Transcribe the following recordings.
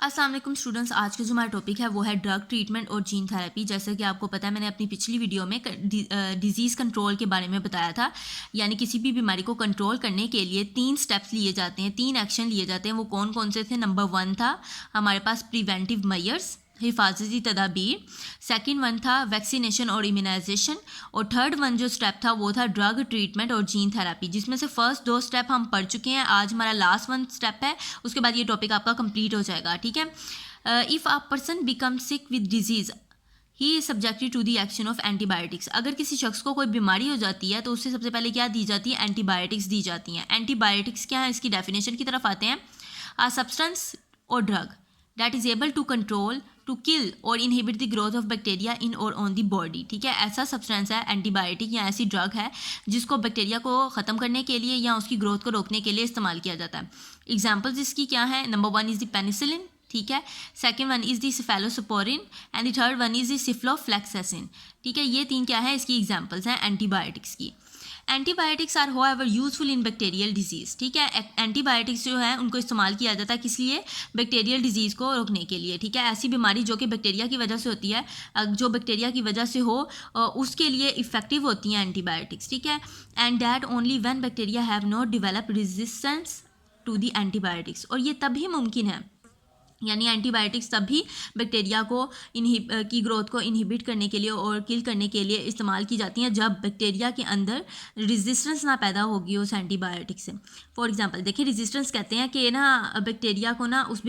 अस्सलाम वालेकुम स्टूडेंट्स, आज का जो हमारा टॉपिक है वो है ड्रग ट्रीटमेंट और जीन थेरेपी। जैसे कि आपको पता है, मैंने अपनी पिछली वीडियो में डिजीज़ कंट्रोल के बारे में बताया था। यानी किसी भी बीमारी को कंट्रोल करने के लिए 3 स्टेप्स लिए जाते हैं, 3 एक्शन लिए जाते हैं। वो कौन कौन से थे? नंबर 1 था हमारे पास प्रिवेंटिव मेजर्स, हिफाजती तदाबीर। सेकंड वन था वैक्सीनेशन और इम्यूनाइजेशन। और थर्ड वन जो स्टेप था वो था ड्रग ट्रीटमेंट और जीन थेरेपी, जिसमें से फर्स्ट 2 स्टेप हम पढ़ चुके हैं। आज हमारा लास्ट वन स्टेप है, उसके बाद ये टॉपिक आपका कंप्लीट हो जाएगा। ठीक है। If a person become sick with disease he is subjected to the action of antibiotics. अगर किसी शख्स को कोई बीमारी हो जाती है तो उससे सबसे पहले क्या दी जाती है? एंटीबायोटिक्स दी जाती हैं। एंटीबायोटिक्स क्या है? इसकी डेफिनेशन की तरफ आते हैं। अ सब्सटेंस और drug that is able to control, to kill और inhibit the growth of bacteria in और ऑन द बॉडी। ठीक है, ऐसा सब्सटेंस है एंटीबायोटिक या ऐसी ड्रग है जिसको बैक्टीरिया को ख़त्म करने के लिए या उसकी ग्रोथ को रोकने के लिए इस्तेमाल किया जाता है। एग्जाम्पल्स इसकी क्या है? नंबर 1 इज़ द पेनिसिलिन, ठीक है। Second one is the cephalosporin and the third one is the ciprofloxacin. ठीक है, ये 3 क्या है? इसकी एग्जाम्पल्स हैं एंटीबायोटिक्स की। Antibiotics are however useful in bacterial disease. ठीक है, एंटीबायोटिक्स जो है उनको इस्तेमाल किया जाता है किस लिए? बैक्टीरियल डिजीज़ को रोकने के लिए। ठीक है, ऐसी बीमारी जो कि बैक्टीरिया की वजह से होती है, जो बैक्टीरिया की वजह से हो उसके लिए इफ़ेक्टिव होती हैं एंटीबायोटिक्स। ठीक है, and that only when bacteria have not develop resistance to the antibiotics. और ये तभी मुमकिन है, यानी एंटीबायोटिक्स तभी बैक्टीरिया को की ग्रोथ को इनहिबिट करने के लिए और किल करने के लिए इस्तेमाल की जाती हैं जब बैक्टीरिया के अंदर रेजिस्टेंस ना पैदा होगी उस एंटीबायोटिक से। फॉर एग्जांपल देखिए, रेजिस्टेंस कहते हैं कि ना बैक्टीरिया को ना उस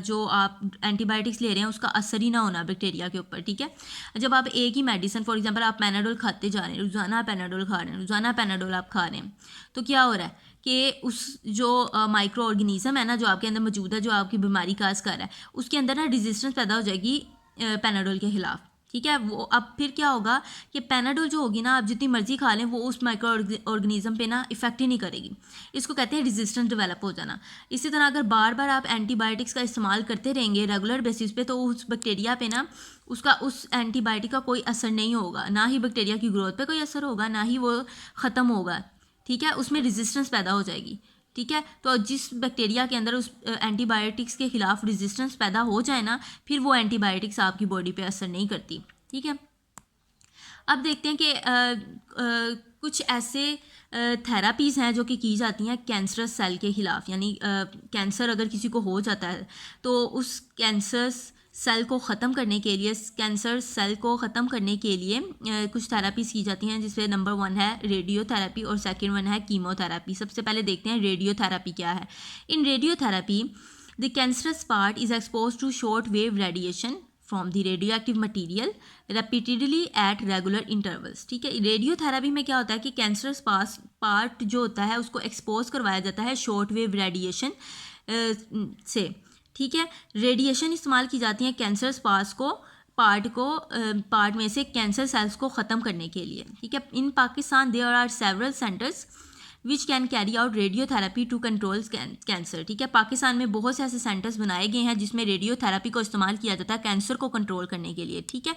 जो आप एंटीबायोटिक्स ले रहे हैं उसका असर ही ना होना बैक्टीरिया के ऊपर। ठीक है, जब आप एक ही मेडिसिन, फॉर एग्जाम्पल आप पैनाडोल खाते जा रहे हैं, रोज़ाना पैनाडोल खा रहे हैं, रोज़ाना पैनाडोल आप खा रहे हैं, तो क्या हो रहा है कि उस जो माइक्रो ऑर्गेनिज्म है ना जो आपके अंदर मौजूद है, जो आपकी बीमारी काज कर रहा है, उसके अंदर ना रेजिस्टेंस पैदा हो जाएगी पैनाडोल के खिलाफ। ठीक है, वो अब फिर क्या होगा कि पैनाडोल जो होगी ना, आप जितनी मर्जी खा लें, वो उस माइक्रो ऑर्गेनिज्म पे ना इफेक्ट ही नहीं करेगी। इसको कहते हैं रेजिस्टेंस डेवलप हो जाना। इसी तरह अगर बार बार आप एंटीबायोटिक्स का इस्तेमाल करते रहेंगे रेगुलर बेसिस पे, तो उस बैक्टीरिया पे ना उसका उस एंटीबायोटिक का कोई असर नहीं होगा। ना ही बैक्टीरिया की ग्रोथ पे कोई असर होगा, ना ही वो ख़त्म होगा। ठीक है, उसमें रेजिस्टेंस पैदा हो जाएगी। ठीक है, तो जिस बैक्टीरिया के अंदर उस एंटीबायोटिक्स के खिलाफ रेजिस्टेंस पैदा हो जाए ना, फिर वो एंटीबायोटिक्स आपकी बॉडी पे असर नहीं करती। ठीक है, अब देखते हैं कि कुछ ऐसे थेरापीज़ हैं जो कि की जाती हैं कैंसरस सेल के खिलाफ। यानी कैंसर अगर किसी को हो जाता है तो उस कैंसर सेल को ख़त्म करने के लिए, कैंसर सेल को ख़त्म करने के लिए कुछ थेरापीज़ की जाती हैं, जिसमें नंबर 1 है रेडियोथेरेपी और सेकंड वन है कीमोथेरेपी। सबसे पहले देखते हैं रेडियोथेरेपी क्या है। In radiotherapy the cancerous part is expose to short wave radiation from the radioactive material repeatedly at regular intervals. ठीक है, रेडियोथेरेपी में क्या होता है कि कैंसरस पार्ट जो होता है उसको एक्सपोज करवाया जाता है शॉर्ट वेव रेडिएशन से। ठीक है, रेडिएशन इस्तेमाल की जाती है कैंसर पार्ट में से कैंसर सेल्स को ख़त्म करने के लिए। ठीक है, in Pakistan there are several centres which can carry out radiotherapy to control cancer. ठीक है, पाकिस्तान में बहुत से ऐसे सेंटर्स बनाए गए हैं जिसमें रेडियोथेरेपी को इस्तेमाल किया जाता है कैंसर को कंट्रोल करने के लिए। ठीक है,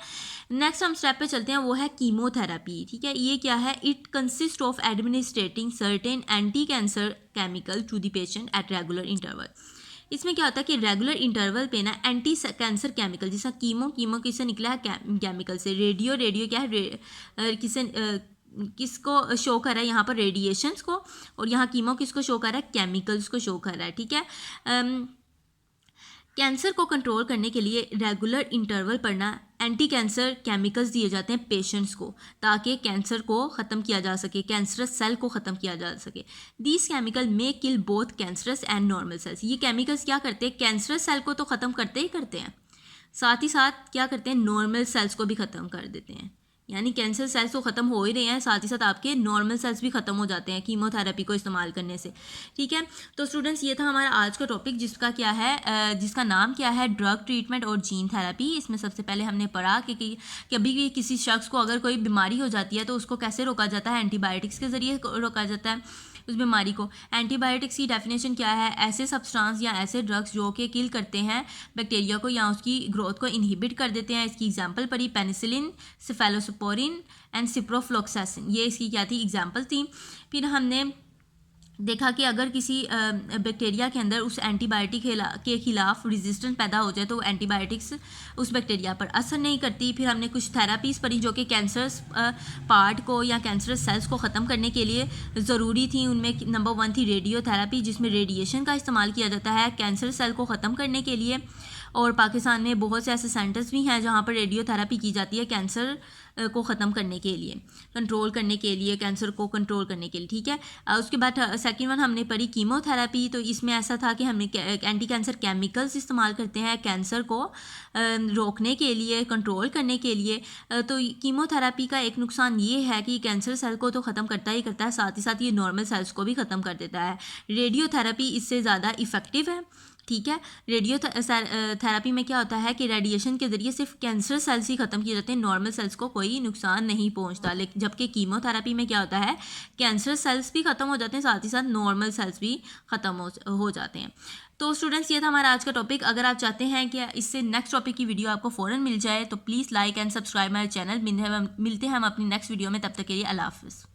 नेक्स्ट हम स्टेप पे चलते हैं, वो है कीमोथेरेपी। ठीक है, ये क्या है? It consist of administrating certain anti cancer chemical to the patient at regular interval. इसमें क्या होता है कि रेगुलर इंटरवल पे ना एंटी कैंसर केमिकल, जैसा कीमो किससे निकला है? केमिकल से। रेडियो क्या है? किसको शो कर रहा है यहाँ पर? रेडिएशंस को। और यहाँ कीमो किसको शो कर रहा है? केमिकल्स को शो कर रहा है। ठीक है, कैंसर को कंट्रोल करने के लिए रेगुलर इंटरवल पर ना एंटी कैंसर केमिकल्स दिए जाते हैं पेशेंट्स को, ताकि कैंसर को ख़त्म किया जा सके, कैंसरस सेल को ख़त्म किया जा सके। These chemical may kill both cancerous and normal sales. ये केमिकल्स क्या करते हैं? कैंसरस सेल को तो ख़त्म करते ही करते हैं, साथ ही साथ क्या करते हैं? नॉर्मल सेल्स को भी ख़त्म कर देते हैं। यानी कैंसर सेल्स तो ख़त्म हो ही रहे हैं, साथ ही साथ आपके नॉर्मल सेल्स भी ख़त्म हो जाते हैं कीमोथेरेपी को इस्तेमाल करने से। ठीक है, तो स्टूडेंट्स ये था हमारा आज का टॉपिक, जिसका क्या है, जिसका नाम क्या है? ड्रग ट्रीटमेंट और जीन थेरेपी। इसमें सबसे पहले हमने पढ़ा कि कभी भी किसी शख्स को अगर कोई बीमारी हो जाती है तो उसको कैसे रोका जाता है? एंटीबायोटिक्स के ज़रिए रोका जाता है उस बीमारी को। एंटीबायोटिक्स की डेफिनेशन क्या है? ऐसे सब्सटेंस या ऐसे ड्रग्स जो कि किल करते हैं बैक्टीरिया को या उसकी ग्रोथ को इनहिबिट कर देते हैं। इसकी एग्जांपल पढ़ी पेनिसिलिन, सिफेलोस्पोरिन एंड सिप्रोफ्लोक्सासिन। ये इसकी क्या थी? एग्जांपल थी। फिर हमने देखा कि अगर किसी बैक्टीरिया के अंदर उस एंटीबायोटिक के खिलाफ रेजिस्टेंस पैदा हो जाए तो वो एंटीबायोटिक्स उस बैक्टीरिया पर असर नहीं करती। फिर हमने कुछ थेरापीज़ पढ़ी जो कि कैंसरस पार्ट को या कैंसरस सेल्स को ख़त्म करने के लिए ज़रूरी थी। उनमें नंबर 1 थी रेडियोथेरापी, जिसमें रेडिएशन का इस्तेमाल किया जाता है कैंसर सेल को ख़त्म करने के लिए। और पाकिस्तान में बहुत से ऐसे सेंटर्स भी हैं जहाँ पर रेडियोथेरापी की जाती है कैंसर को ख़त्म करने के लिए, कंट्रोल करने के लिए, कैंसर को कंट्रोल करने के लिए, ठीक है। उसके बाद सेकंड वन हमने पढ़ी कीमोथेरेपी। तो इसमें ऐसा था कि हमने एंटी कैंसर केमिकल्स इस्तेमाल करते हैं कैंसर को रोकने के लिए, कंट्रोल करने के लिए। तो कीमोथेरेपी का एक नुकसान ये है कि कैंसर सेल को तो ख़त्म करता ही करता है, साथ ही साथ ये नॉर्मल सेल्स को भी ख़त्म कर देता है। रेडियोथेरेपी इससे ज़्यादा इफ़ेक्टिव है, ठीक है। रेडियो थेरेपी में क्या होता है कि रेडिएशन के ज़रिए सिर्फ कैंसर सेल्स ही ख़त्म किए जाते हैं, नॉर्मल सेल्स को कोई नुकसान नहीं पहुंचता। लेकिन जबकि कीमोथेरेपी में क्या होता है, कैंसर सेल्स भी ख़त्म हो जाते हैं, साथ ही साथ नॉर्मल सेल्स भी ख़त्म हो जाते हैं। तो स्टूडेंट्स, ये था हमारा आज का टॉपिक। अगर आप चाहते हैं कि इससे नेक्स्ट टॉपिक की वीडियो आपको फ़ौरन मिल जाए तो please like and subscribe my channel. मिलते हैं हम अपनी नेक्स्ट वीडियो में, तब तक के लिए अल्लाह हाफ़िज़।